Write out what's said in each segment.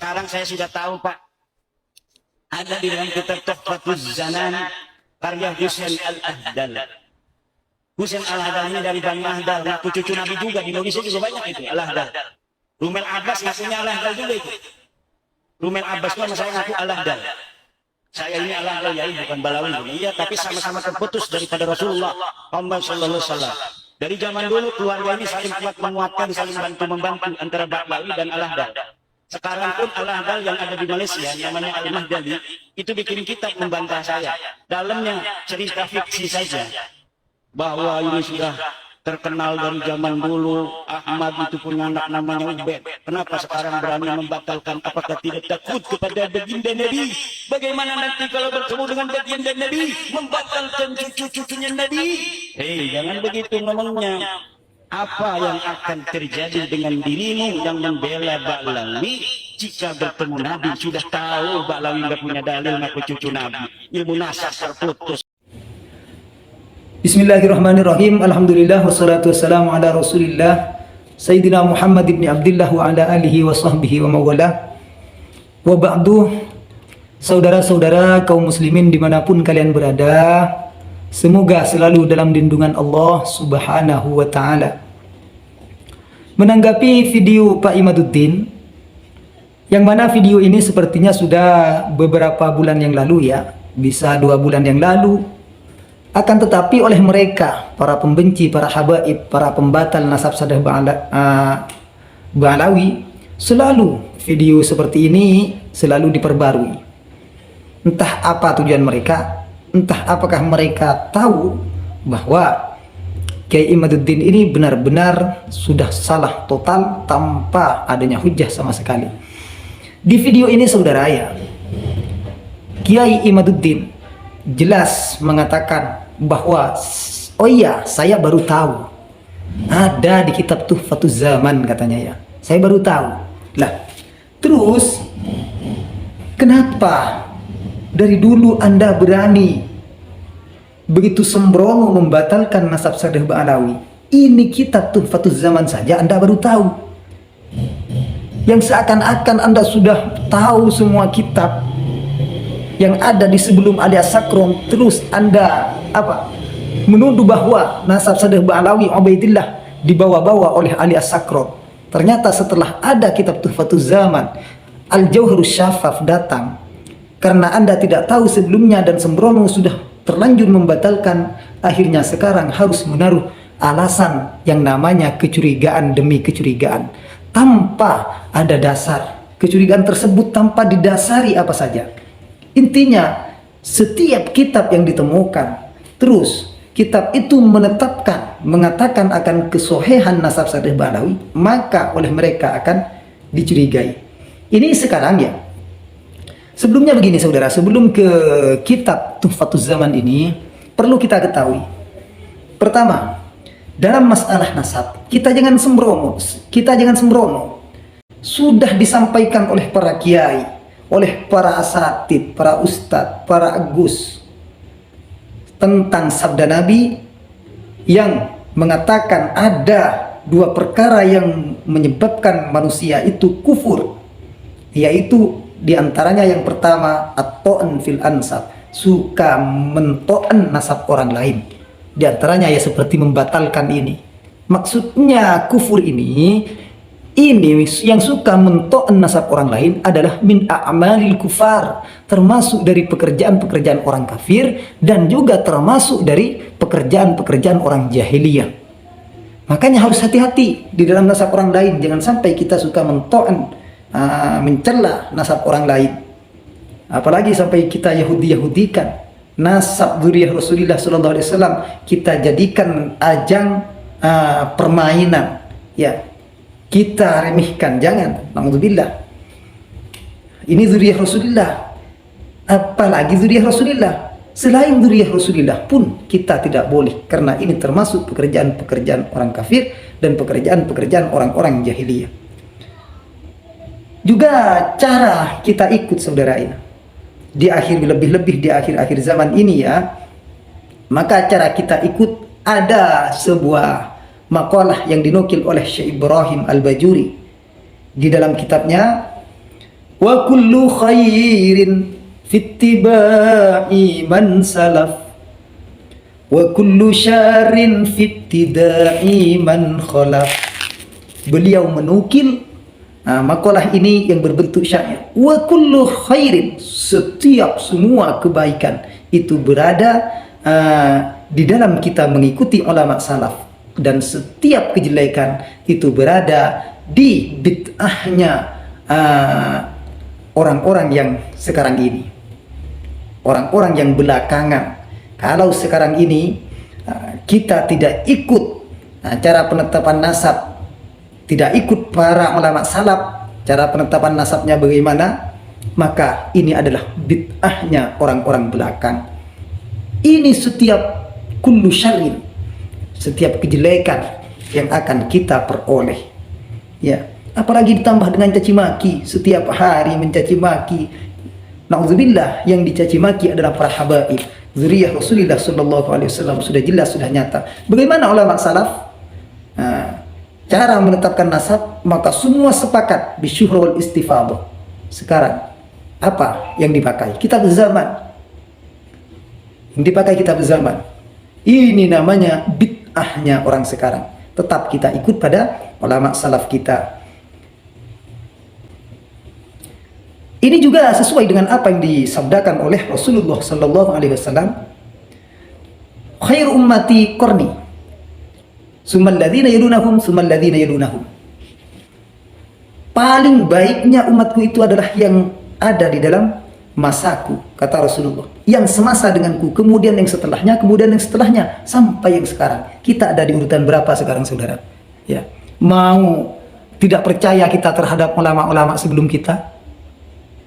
Sekarang saya sudah tahu, Pak. Ada di dalam kitab Tuhfatuz Zanan karya Husain Al-Ahdal. Husain Al-Ahdal ini dari Bani Ahdal, ngaku cucu Nabi juga. Di Indonesia juga banyak itu, Al-Ahdal. Rumel Abbas ngakunya Al-Ahdal juga itu. Rumel Abbas itu sama saya ngaku Al-Ahdal. Saya ini Al-Ahdal, ya, bukan Balawi. Iya, tapi sama-sama terputus daripada Rasulullah Muhammad sallallahu alaihi wasallam. Dari zaman dulu keluarga ini saling kuat menguatkan, saling bantu-membantu antara Balawi dan Al-Ahdal. Sekarang pun Al-Ahdal yang ada di Malaysia, namanya Al-Mahdali, itu bikin kitab membantah saya. Dalamnya cerita fiksi saja, bahwa ini sudah terkenal dari zaman dulu. Ahmad itu punya anak namanya Ubed. Kenapa sekarang berani membatalkan? Apakah tidak takut kepada baginda Nabi? Bagaimana nanti kalau bertemu dengan baginda Nabi, membatalkan cucu-cucunya Nabi? Hei, jangan begitu ngomongnya. Apa yang akan terjadi dengan dirimu yang membela Ba'lawi jika bertemu Nabi? Sudah tahu Ba'lawi nggak punya dalil ngaku cucu Nabi. Ilmu nasab terputus. Bismillahirrahmanirrahim. Alhamdulillah wassalatu wassalamu ala Rasulillah Sayyidina Muhammad ibn Abdullah wa ala alihi wa sahbihi wa mawala. Wa ba'du. Saudara-saudara kaum muslimin dimanapun kalian berada, semoga selalu dalam lindungan Allah Subhanahu wa ta'ala. Menanggapi video Pak Imaduddin, yang mana video ini sepertinya sudah beberapa bulan yang lalu, ya, bisa 2 bulan yang lalu. Akan tetapi oleh mereka, para pembenci, para habaib, para pembatal nasab sadah Ba'lawi, selalu video seperti ini selalu diperbarui. Entah apa tujuan mereka, entah apakah mereka tahu bahwa Kiai Imaduddin ini benar-benar sudah salah total tanpa adanya hujah sama sekali. Di video ini saudara, ya, Kiai Imaduddin jelas mengatakan bahwa, oh iya, saya baru tahu ada di kitab Tuhfatuz Zaman, katanya, ya, saya baru tahu. Lah, terus kenapa dari dulu Anda berani begitu sembrono membatalkan nasab sadah Ba'lawi? Ini kitab Tuhfatuz Zaman saja Anda baru tahu, yang seakan-akan Anda sudah tahu semua kitab yang ada di sebelum alias Sakron. Terus Anda menuduh bahwa nasab sadah Ba'lawi Ubaidillah dibawa-bawa oleh alias Sakron. Ternyata setelah ada kitab Tuhfatuz Zaman, Al-Jauharus Syafaf datang. Karena Anda tidak tahu sebelumnya dan sembrono sudah terlanjur membatalkan, akhirnya sekarang harus menaruh alasan yang namanya kecurigaan demi kecurigaan tanpa ada dasar. Kecurigaan tersebut tanpa didasari apa saja. Intinya, setiap kitab yang ditemukan, terus kitab itu mengatakan akan kesohehan nasab sadah Ba'lawi, maka oleh mereka akan dicurigai. Ini sekarang, ya. Sebelumnya begini saudara, sebelum ke kitab Tuhfatuz Zaman ini, perlu kita ketahui. Pertama, dalam masalah nasab, kita jangan sembrono. Sudah disampaikan oleh para kiai, oleh para asatid, para ustadz, para agus, tentang sabda Nabi yang mengatakan ada 2 perkara yang menyebabkan manusia itu kufur, yaitu diantaranya yang pertama at-to'an fil ansab, suka mento'an nasab orang lain. Diantaranya ya seperti membatalkan ini. Maksudnya kufur ini yang suka mento'an nasab orang lain adalah min a'malil kufar, termasuk dari pekerjaan-pekerjaan orang kafir dan juga termasuk dari pekerjaan-pekerjaan orang jahiliyah. Makanya harus hati-hati di dalam nasab orang lain, jangan sampai kita suka mento'an, mencela nasab orang lain, apalagi sampai kita Yahudi-Yahudikan nasab dzurriyyah Rasulullah sallallahu alaihi wasallam, kita jadikan ajang permainan, ya, kita remehkan. Jangan, naudzubillah. Ini dzurriyyah Rasulullah, apalagi dzurriyyah Rasulullah. Selain dzurriyyah Rasulullah pun kita tidak boleh, karena ini termasuk pekerjaan-pekerjaan orang kafir dan pekerjaan-pekerjaan orang-orang jahiliyah. Juga cara kita ikut saudara, ya, di akhir, lebih-lebih di akhir-akhir zaman ini, ya, maka cara kita ikut, ada sebuah makalah yang dinukil oleh Syekh Ibrahim Al-Bajuri di dalam kitabnya wa kullu khairin fittiba'i man salaf wa kullu syarrin fittida'i man khalaf. Beliau menukil makalah ini yang berbentuk syair. Wa kullu khairin, setiap semua kebaikan itu berada di dalam kita mengikuti ulama salaf, dan setiap kejelekan itu berada di bid'ahnya orang-orang yang sekarang ini, orang-orang yang belakangan. Kalau sekarang ini kita tidak ikut cara penetapan nasab, tidak ikut para ulama salaf, cara penetapan nasabnya bagaimana, maka ini adalah bid'ahnya orang-orang belakang. Ini setiap kullu syarrin, setiap kejelekan yang akan kita peroleh. Ya, apalagi ditambah dengan caci maki, setiap hari mencaci maki. Nauzubillah, yang dicaci maki adalah para habaib, zuriyah Rasulullah sallallahu alaihi wasallam. Sudah jelas, sudah nyata. Bagaimana ulama salaf cara menetapkan nasab? Maka semua sepakat bisyuhra wal istifadah. Sekarang apa yang dipakai? Kitab zaman. Yang dipakai kitab zaman. Ini namanya bid'ahnya orang sekarang. Tetap kita ikut pada ulama salaf kita. Ini juga sesuai dengan apa yang disabdakan oleh Rasulullah sallallahu alaihi wasallam. Khair ummati qarni, summal ladzina yalunahum, summal ladzina yalunahum. Paling baiknya umatku itu adalah yang ada di dalam masaku, kata Rasulullah. Yang semasa denganku, kemudian yang setelahnya, kemudian yang setelahnya, sampai yang sekarang. Kita ada di urutan berapa sekarang, saudara? Ya, mau tidak percaya kita terhadap ulama-ulama sebelum kita?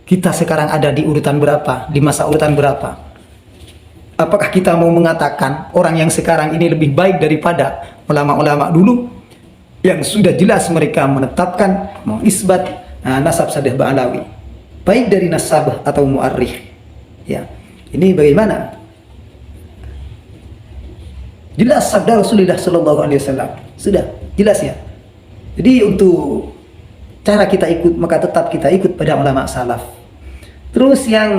Kita sekarang ada di urutan berapa? Di masa urutan berapa? Apakah kita mau mengatakan orang yang sekarang ini lebih baik daripada ulama-ulama dulu yang sudah jelas mereka menetapkan, mengisbat nasab Sadeh Ba'alawi, baik dari nasabah atau mu'arrikh? Ya, ini bagaimana? Jelas sabda Rasulullah sallallahu alaihi wasallam. Sudah jelas ya. Jadi untuk cara kita ikut, maka tetap kita ikut pada ulama salaf. Terus yang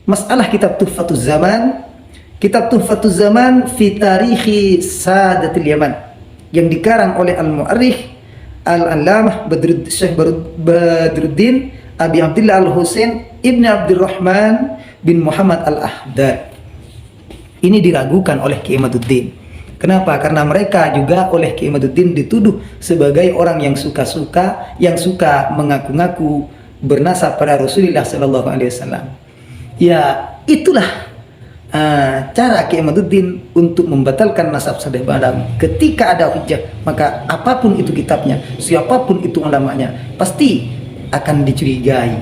masalah kitab Tuhfatuz Zaman, kitab Tuhfatuz Zaman fi tarikhi Sadatil Yaman, yang dikarang oleh al-mu'arrikh al-allamah Syekh Badruddin Abi Abdullah Al-Husain Ibn Abdurrahman bin Muhammad Al-Ahdad. Ini diragukan oleh Kiai Imaduddin. Kenapa? Karena mereka juga oleh Kiai Imaduddin dituduh sebagai orang yang suka-suka, yang suka mengaku-ngaku bernasab pada Rasulullah sallallahu alaihi wasallam. Ya, itulah cara Kiai Imaduddin untuk membatalkan nasab Sadeh Ba'alawi. Ketika ada hujjah, maka apapun itu kitabnya, siapapun itu ulamanya, pasti akan dicurigai.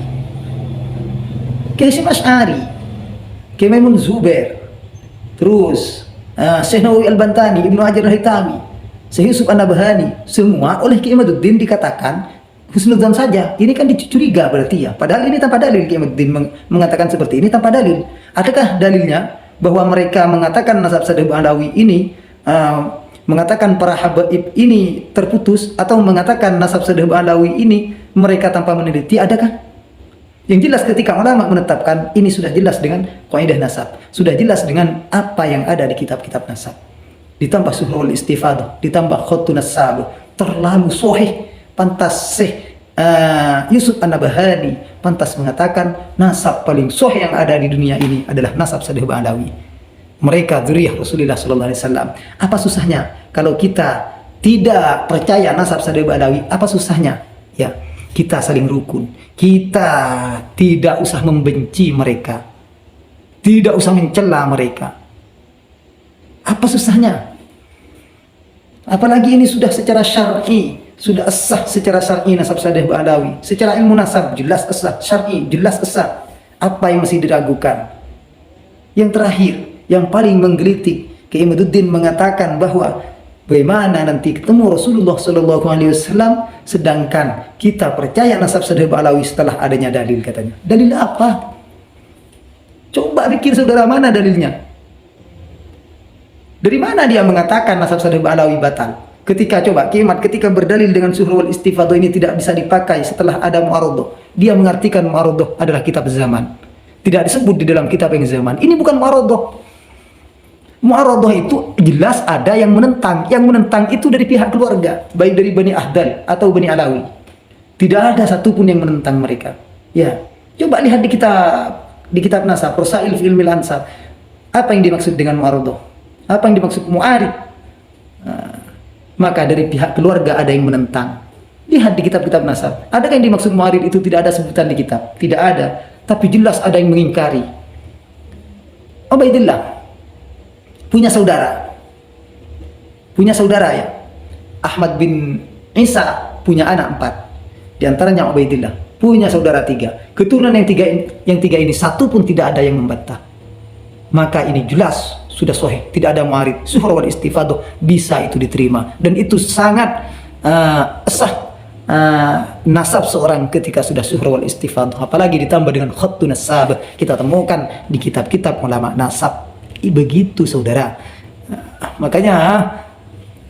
Kiai Hasyim Asy'ari, Kiai Maimun Zubair, terus Syekh Nawawi Al-Bantani, Ibnu Hajar Al-Haytami, Syekh Yusuf An-Nabhani, semua oleh Kiai Imaduddin dikatakan husnudzan saja. Ini kan dicuriga berarti ya. Padahal ini tanpa dalil. Kiai Imaduddin mengatakan seperti ini tanpa dalil. Adakah dalilnya bahwa mereka mengatakan nasab Sadeh Ba'alawi ini mengatakan para habaib ini terputus, atau mengatakan nasab Sadeh Ba'alawi ini mereka tanpa meneliti? Adakah? Yang jelas ketika ulama menetapkan, ini sudah jelas dengan kaidah nasab, sudah jelas dengan apa yang ada di kitab-kitab nasab. Ditambah Suhrul Istifadah, ditambah Khattun Nasab, terlalu sahih. Pantas Syekh Yusuf An-Nabhani pantas mengatakan nasab paling sahih yang ada di dunia ini adalah nasab Sadeh Ba'alawi. Mereka zuriyah Rasulullah sallallahu alaihi wasallam. Apa susahnya kalau kita tidak percaya nasab Sadeh Ba'alawi? Apa susahnya? Ya, kita saling rukun. Kita tidak usah membenci mereka, tidak usah mencela mereka. Apa susahnya? Apalagi ini sudah secara syar'i, sudah sah secara syar'i nasab Sadeh Ba'alawi. Secara ilmu nasab jelas sah, syar'i jelas sah. Apa yang masih diragukan? Yang terakhir, yang paling menggelitik, Kiai Imaduddin mengatakan bahwa bagaimana nanti ketemu Rasulullah sallallahu alaihi wasallam sedangkan kita percaya nasab Sadeh Ba'alawi setelah adanya dalil, katanya. Dalil apa? Coba pikir saudara, mana dalilnya? Dari mana dia mengatakan nasab Sadeh Ba'alawi batal? Ketika coba kiamat, ketika berdalil dengan suhur wal istifadah ini tidak bisa dipakai setelah ada mu'arodoh. Dia mengartikan mu'arodoh adalah kitab zaman. Tidak disebut di dalam kitab yang zaman. Ini bukan mu'arodoh. Mu'arodoh itu jelas ada yang menentang. Yang menentang itu dari pihak keluarga, baik dari Bani Ahdal atau Bani Alawi. Tidak ada satupun yang menentang mereka. Ya, coba lihat di kitab nasab, Rosail fi Ilmil Ansab. Apa yang dimaksud dengan mu'arodoh? Apa yang dimaksud mu'arid? Maka dari pihak keluarga ada yang menentang. Lihat di kitab-kitab nasab. Adakah yang dimaksud mu'arid itu tidak ada sebutan di kitab? Tidak ada. Tapi jelas ada yang mengingkari. Ubaidillah punya saudara. Punya saudara ya. Ahmad bin Isa punya anak 4. Di antaranya Ubaidillah. Punya saudara 3. Keturunan yang tiga ini satu pun tidak ada yang membantah. Maka ini jelas sudah sahih, tidak ada mu'arid. Suhur wal istifadah bisa itu diterima, dan itu sangat sah nasab seorang ketika sudah suhur wal istifadah, apalagi ditambah dengan khattun nasab. Kita temukan di kitab-kitab ulama nasab. Begitu saudara. Makanya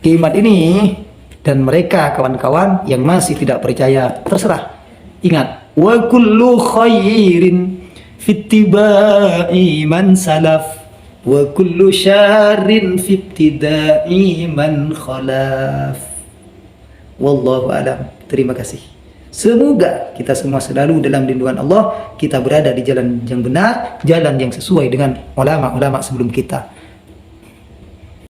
kiamat ini dan mereka kawan-kawan yang masih tidak percaya, terserah. Ingat, wa kullu khairin fittiba'i man salaf wa kullu syarrin fi ibtida'i man khalaf. Wallahu alam. Terima kasih. Semoga kita semua selalu dalam lindungan Allah, kita berada di jalan yang benar, jalan yang sesuai dengan ulama-ulama sebelum kita.